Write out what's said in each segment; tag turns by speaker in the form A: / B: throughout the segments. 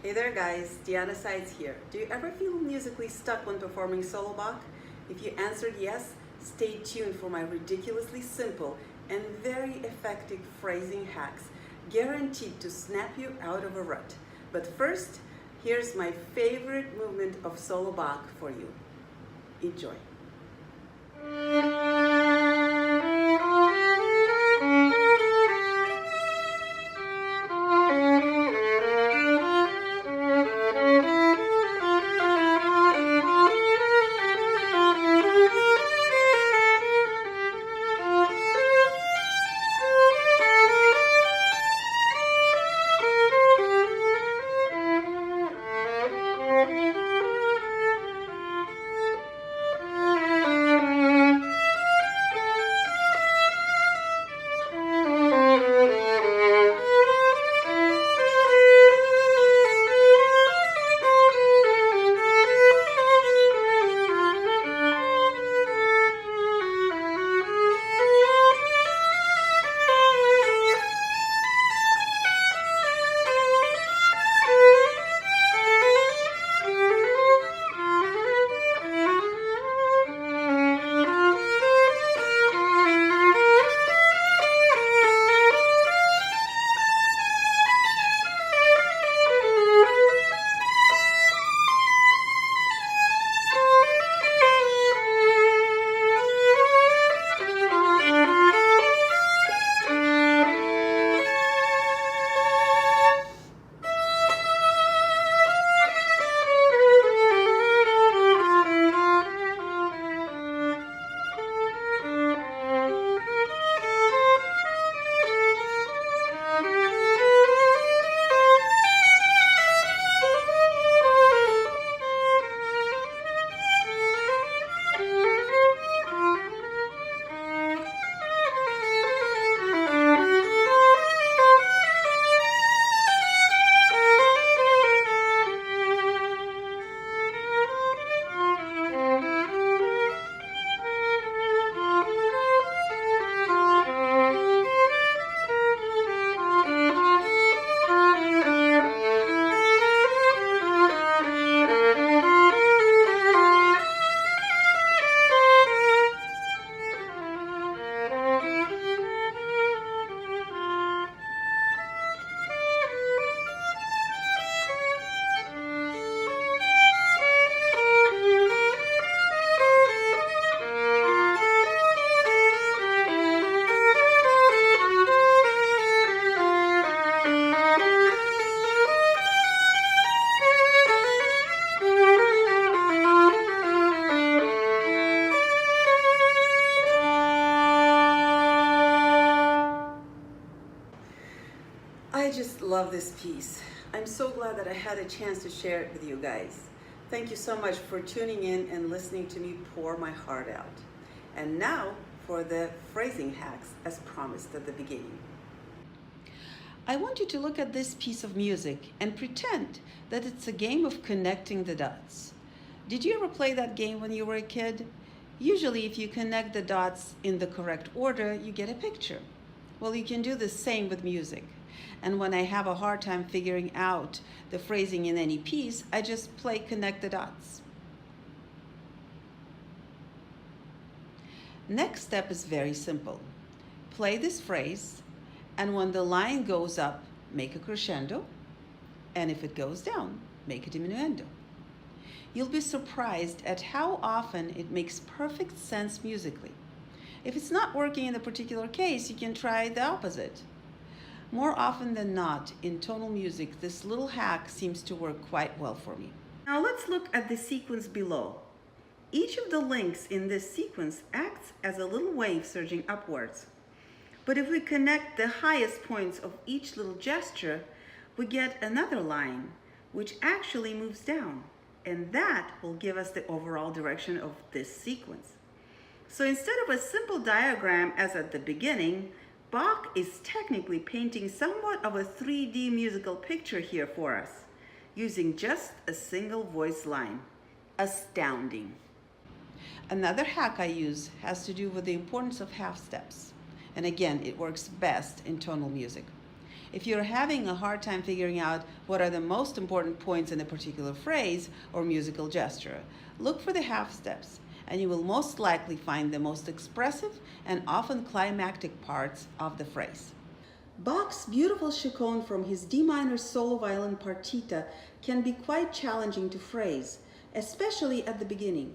A: Hey there guys, Seitz here. Do you ever feel musically stuck when performing solo Bach? If you answered yes, stay tuned for my ridiculously simple and very effective phrasing hacks, guaranteed to snap you out of a rut. But first, here's my favorite movement of solo Bach for you. Enjoy. I just love this piece. I'm so glad that I had a chance to share it with you guys. Thank you so much for tuning in and listening to me pour my heart out. And now for the phrasing hacks as promised at the beginning. I want you to look at this piece of music and pretend that it's a game of connecting the dots. Did you ever play that game when you were a kid? Usually if you connect the dots in the correct order, you get a picture. Well, you can do the same with music. And when I have a hard time figuring out the phrasing in any piece, I just play connect the dots. Next step is very simple. Play this phrase, and when the line goes up, make a crescendo, and if it goes down, make a diminuendo. You'll be surprised at how often it makes perfect sense musically. If it's not working in a particular case, you can try the opposite. More often than not, in tonal music, this little hack seems to work quite well for me. Now let's look at the sequence below. Each of the links in this sequence acts as a little wave surging upwards. But if we connect the highest points of each little gesture, we get another line, which actually moves down. And that will give us the overall direction of this sequence. So instead of a simple diagram as at the beginning, Bach is technically painting somewhat of a 3D musical picture here for us, using just a single voice line. Astounding. Another hack I use has to do with the importance of half steps. And again, it works best in tonal music. If you're having a hard time figuring out what are the most important points in a particular phrase or musical gesture, look for the half steps, and you will most likely find the most expressive and often climactic parts of the phrase. Bach's beautiful chaconne from his D minor solo violin partita can be quite challenging to phrase, especially at the beginning.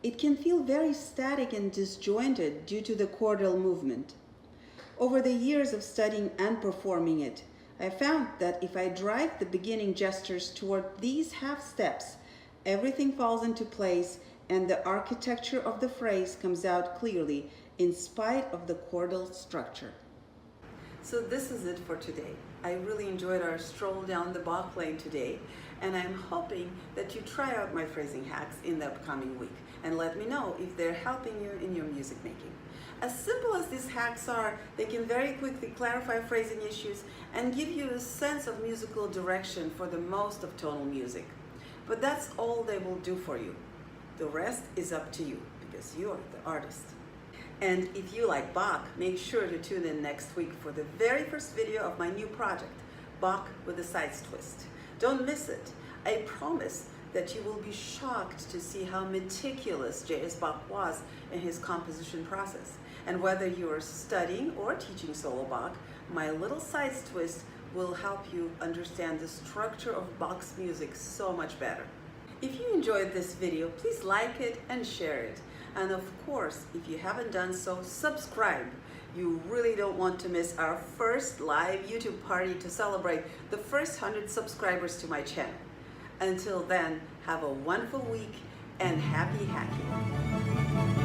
A: It can feel very static and disjointed due to the chordal movement. Over the years of studying and performing it, I found that if I drive the beginning gestures toward these half steps, everything falls into place and the architecture of the phrase comes out clearly in spite of the chordal structure. So this is it for today. I really enjoyed our stroll down the Bach lane today, and I'm hoping that you try out my phrasing hacks in the upcoming week and let me know if they're helping you in your music making. As simple as these hacks are, they can very quickly clarify phrasing issues and give you a sense of musical direction for the most of tonal music. But that's all they will do for you. The rest is up to you because you're the artist. And if you like Bach, make sure to tune in next week for the very first video of my new project, Bach with a Seitz twist. Don't miss it. I promise that you will be shocked to see how meticulous J.S. Bach was in his composition process. And whether you are studying or teaching solo Bach, my little Seitz twist will help you understand the structure of Bach's music so much better. If you enjoyed this video, please like it and share it. And of course, if you haven't done so, subscribe. You really don't want to miss our first live YouTube party to celebrate the first 100 subscribers to my channel. Until then, have a wonderful week and happy hacking.